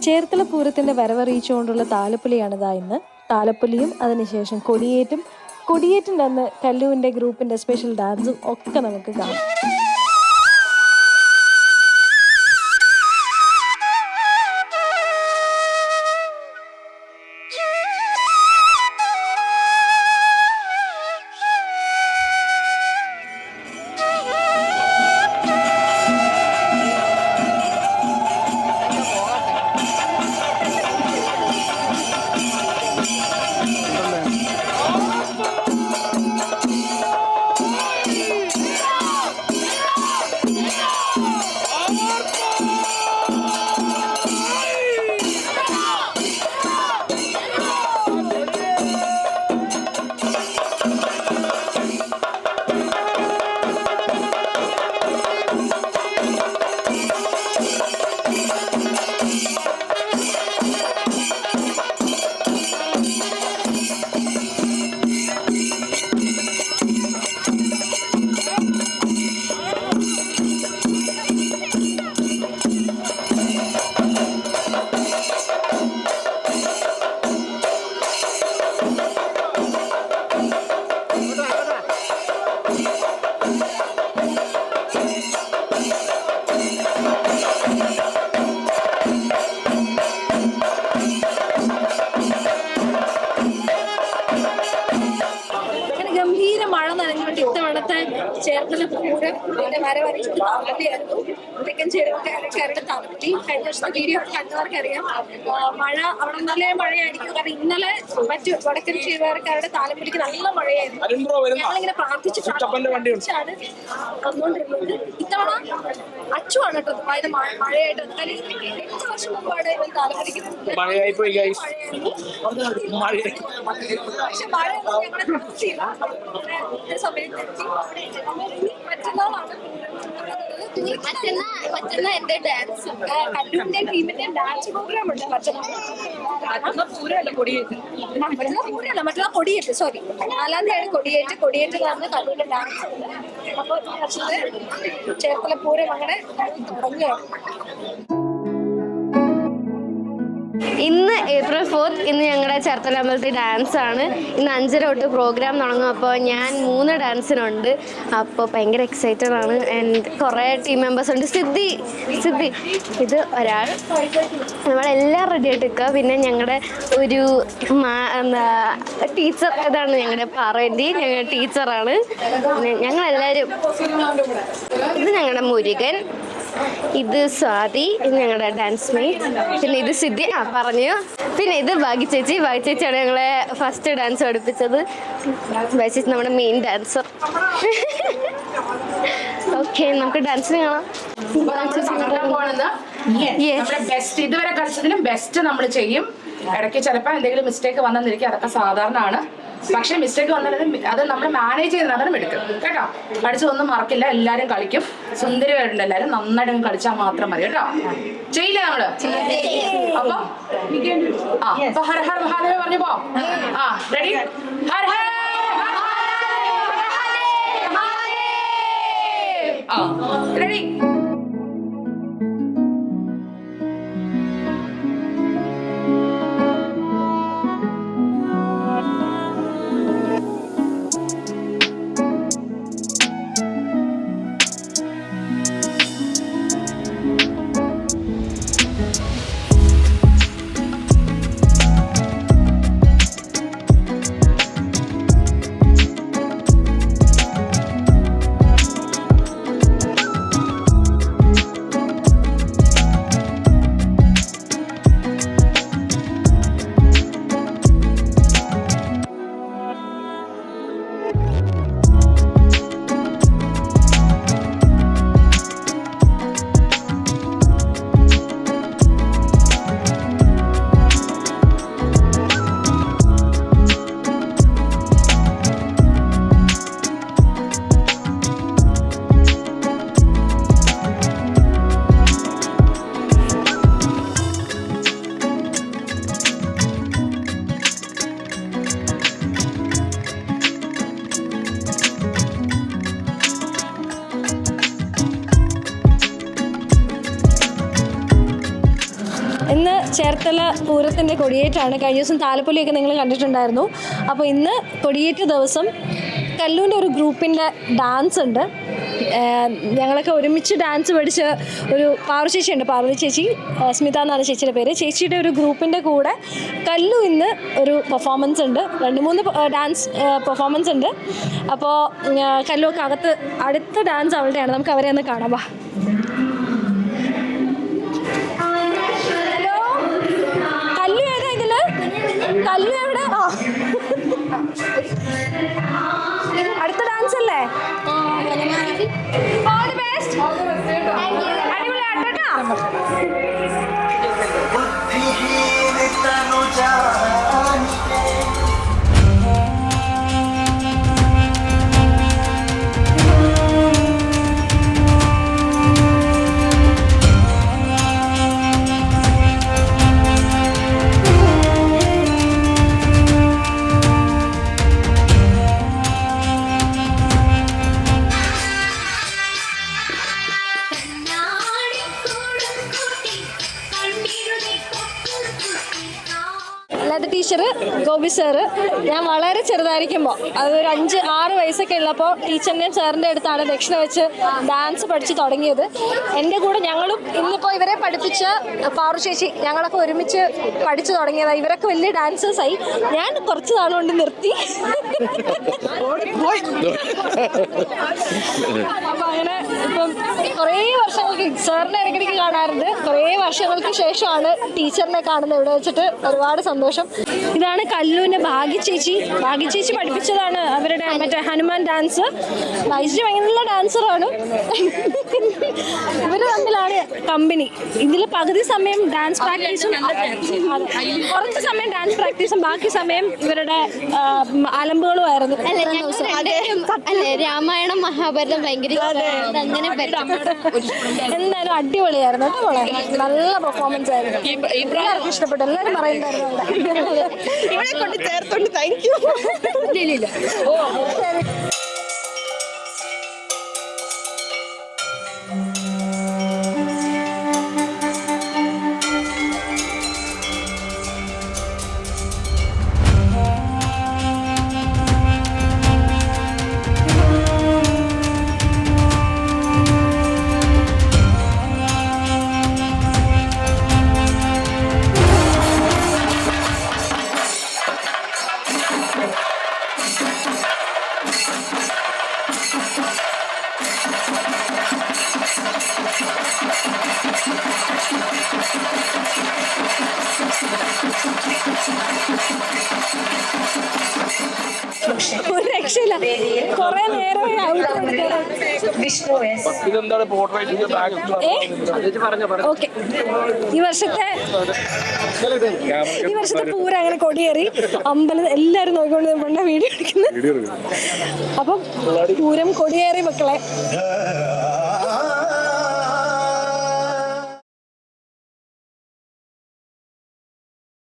ചേർത്തല പൂരത്തിന്റെ വരവറിയിച്ചുകൊണ്ടുള്ള താലപ്പൊലിയാണിതാ ഇന്ന്. താലപ്പൊലിയും അതിനുശേഷം കൊടിയേറ്റിൻ്റെ അന്ന് കല്ലുവിന്റെ ഗ്രൂപ്പിന്റെ സ്പെഷ്യൽ ഡാൻസും ഒക്കെ നമുക്ക് കാണാം. ഗംഭീര മഴ നനഞ്ഞുകൊണ്ട് ഇത്തവണത്തെ ചേർത്തല പൂരം വരവറിയിച്ചത് താലപ്പൊലിയായിരുന്നു. തെക്കൻ ചേരുവക്കാരുടെ താലപ്പൊലി. കഴിഞ്ഞ വർഷത്തെ വീഡിയോ കണ്ടവർക്ക് അറിയാം, മഴ അവിടെ നല്ല മഴയായിരിക്കും. കാരണം ഇന്നലെ മറ്റു വടക്കൻ ചേരുവക്കാരുടെ താലപ്പൊലിക്ക് നല്ല മഴയായിരുന്നു. ഞങ്ങളിങ്ങനെ പ്രാർത്ഥിച്ചാണ് വന്നുകൊണ്ടിരുന്നത്. ഇത്തവണ അച്ചുവാണ് കേട്ടോ ദുബായിലെ മഴയായിട്ട്. 8 വർഷം മുമ്പാണ് ഇവൻ താലപ്പൊലിക്ക് പക്ഷെ മഴ ഞങ്ങളുടെ സമയത്ത് മറ്റന്നാളാണ് മറ്റന്നാ എന്റെ ഡാൻസ് കല്ലൂരിന്റെ ടീമിന്റെ ഡാൻസ് പ്രോഗ്രാം ഉണ്ട്. മറ്റന്നാ പൂരമല്ല കൊടിയേറ്റ്. മറ്റന്നാ കൊടിയേറ്റ്, സോറി 4-ാം തീയതി കൊടിയേറ്റ് നടന്ന് കല്ലൂരിന്റെ ഡാൻസ് ഉണ്ട്. അപ്പോൾ ചേർത്തല പൂരം അങ്ങനെ തുടങ്ങുകയാണ്. ഇന്ന് April 4th, ഇന്ന് ഞങ്ങളുടെ ചേർത്തല അമ്പലത്തിൽ ഡാൻസ് ആണ്. ഇന്ന് 5:30 തൊട്ട് പ്രോഗ്രാം തുടങ്ങും. അപ്പോൾ ഞാൻ 3 ഡാൻസിനുണ്ട്. അപ്പോൾ ഭയങ്കര എക്സൈറ്റഡ് ആണ്. ആൻഡ് കുറേ ടീം മെമ്പേഴ്സ് ഉണ്ട്. സിദ്ധി ഇത് ഒരാൾ. നമ്മളെല്ലാം റെഡി ആയിട്ട് നിൽക്കുക. പിന്നെ ഞങ്ങളുടെ ഒരു ടീച്ചർ, ഇതാണ് ഞങ്ങളുടെ പാറേൻ്റെ ഞങ്ങളുടെ ടീച്ചറാണ്. പിന്നെ ഞങ്ങളെല്ലാവരും, ഇത് ഞങ്ങളുടെ മുരുകൻ, ഇത് സ്വാതി, ഇത് ഞങ്ങളുടെ ഡാൻസ് മേറ്റ്, പിന്നെ ഇത് സിദ്ധി പറഞ്ഞു, പിന്നെ ഇത് ഭാഗ്യ ചേച്ചിയാണ് ഞങ്ങളെ ഫസ്റ്റ് ഡാൻസ് പഠിപ്പിച്ചത്. ഭാഗ്യ ചേച്ചി നമ്മുടെ മെയിൻ ഡാൻസർ. ഓക്കെ, നമുക്ക് ഡാൻസിന് കാണാം. ഇതുവരെ കളിച്ചതിലും ബെസ്റ്റ് നമ്മൾ ചെയ്യും. ഇടയ്ക്ക് ചിലപ്പോൾ എന്തെങ്കിലും മിസ്റ്റേക്ക് വന്നെന്നിരിക്കും, അതൊക്കെ സാധാരണമാണ്. പക്ഷെ മിസ്റ്റേക്ക് വന്നാൽ അത് നമ്മൾ മാനേജ് ചെയ്ത് നടന്നും എടുക്കും കേട്ടോ. പഠിച്ചതൊന്നും മറക്കില്ല, എല്ലാവരും കളിക്കും. സുന്ദരിയായിട്ടുണ്ട് എല്ലാവരും. നന്നായിട്ട് കളിച്ചാൽ മാത്രം മതി കേട്ടോ. ചെയ്യില്ലേ നമ്മള്? അപ്പൊ ഹര ഹര മഹാദേവ പറഞ്ഞു പോ. റെഡി? ഹര ഹര റെഡി? ചേർത്തല പൂരത്തിൻ്റെ കൊടിയേറ്റാണ്. കഴിഞ്ഞ ദിവസം താലപ്പൊലിയൊക്കെ നിങ്ങൾ കണ്ടിട്ടുണ്ടായിരുന്നു. അപ്പോൾ ഇന്ന് കൊടിയേറ്റ് ദിവസം കല്ലൂൻ്റെ ഒരു ഗ്രൂപ്പിൻ്റെ ഡാൻസ് ഉണ്ട്. ഞങ്ങളൊക്കെ ഒരുമിച്ച് ഡാൻസ് പഠിച്ച ഒരു പാർവതി ചേച്ചിയുണ്ട്. പാർവതി ചേച്ചി, സ്മിത എന്നാണ് ചേച്ചിയുടെ പേര്. ചേച്ചിയുടെ ഒരു ഗ്രൂപ്പിൻ്റെ കൂടെ കല്ലു ഇന്ന് ഒരു പെർഫോമൻസ് ഉണ്ട്. 2-3 ഡാൻസ് പെർഫോമൻസ് ഉണ്ട്. അപ്പോൾ കല്ലുവൊക്കെ അടുത്ത ഡാൻസ് അവളുടെയാണ്. നമുക്ക് അവരെ ഒന്ന് കാണാം. വാ. ഹലോ, കല്ലു ഏതാ ഇതില്? കല്ലു എവിടെ? അടുത്ത ഡാൻസ് അല്ലേ? All the best. അടിപൊളിയാട്ടോ. ടീച്ചർ ഗോപി സാറ് ഞാൻ വളരെ ചെറുതായിരിക്കുമ്പോൾ അതൊരു 5-6 വയസ്സൊക്കെ ഉള്ളപ്പോൾ ടീച്ചറിൻ്റെയും സാറിൻ്റെ അടുത്താണ് ദക്ഷിണ വെച്ച് ഡാൻസ് പഠിച്ച് തുടങ്ങിയത്. എൻ്റെ കൂടെ ഞങ്ങളും ഇന്നിപ്പോൾ ഇവരെ പഠിപ്പിച്ച പാറു ചേച്ചി ഞങ്ങളൊക്കെ ഒരുമിച്ച് പഠിച്ചു തുടങ്ങിയതാണ്. ഇവരൊക്കെ വലിയ ഡാൻസേഴ്സായി. ഞാൻ കുറച്ച് നാളുകൊണ്ട് നിർത്തി. അപ്പം അങ്ങനെ ഇപ്പം കുറേ വർഷങ്ങൾക്ക് സാറിനെ ഇടയ്ക്കിടയ്ക്ക് കാണാറുണ്ട്. കുറേ വർഷങ്ങൾക്ക് ശേഷമാണ് ടീച്ചറിനെ കാണുന്നത്. ഇവിടെ വെച്ചിട്ട് ഒരുപാട് സന്തോഷം. ഇതാണ് കല്ലൂൻ്റെ ഭാഗ്യ ചേച്ചി പഠിപ്പിച്ചതാണ് അവരുടെ മറ്റേ ഹനുമാൻ ഡാൻസ്. വൈദ്യുതി ഭയങ്കര നല്ല ഡാൻസറാണ്. ഇവർ തമ്മിലാണ് കമ്പനി. ഇതിൽ പകുതി സമയം ഡാൻസ് പ്രാക്ടീസും, കുറച്ച് സമയം ഡാൻസ് പ്രാക്ടീസും ബാക്കി സമയം ഇവരുടെ അലമ്പുകളും ആയിരുന്നു. രാമായണം മഹാഭാരതം ഭയങ്കര അങ്ങനെ എന്തായാലും അടിപൊളിയായിരുന്നു കേട്ടോ. മോളെ നല്ല പെർഫോമൻസ് ആയിരുന്നു. എല്ലാവർക്കും ഇഷ്ടപ്പെട്ടു. എല്ലാവരും പറയുന്നുണ്ടായിരുന്നു. ഇവിടെ കൊണ്ട് ചേർത്തോണ്ട് താങ്ക് യു. ഒരു രക്ഷയില്ല. കുറെ നേരമായി ഓക്കെ. ഈ വർഷത്തെ പൂരം അങ്ങനെ കൊടിയേറി അമ്പലം എല്ലാവരും നോക്കിക്കൊണ്ട് നമ്മുടെ വീഡിയോ എടുക്കുന്നത്. അപ്പം പൂരം കൊടിയേറി മക്കളെ.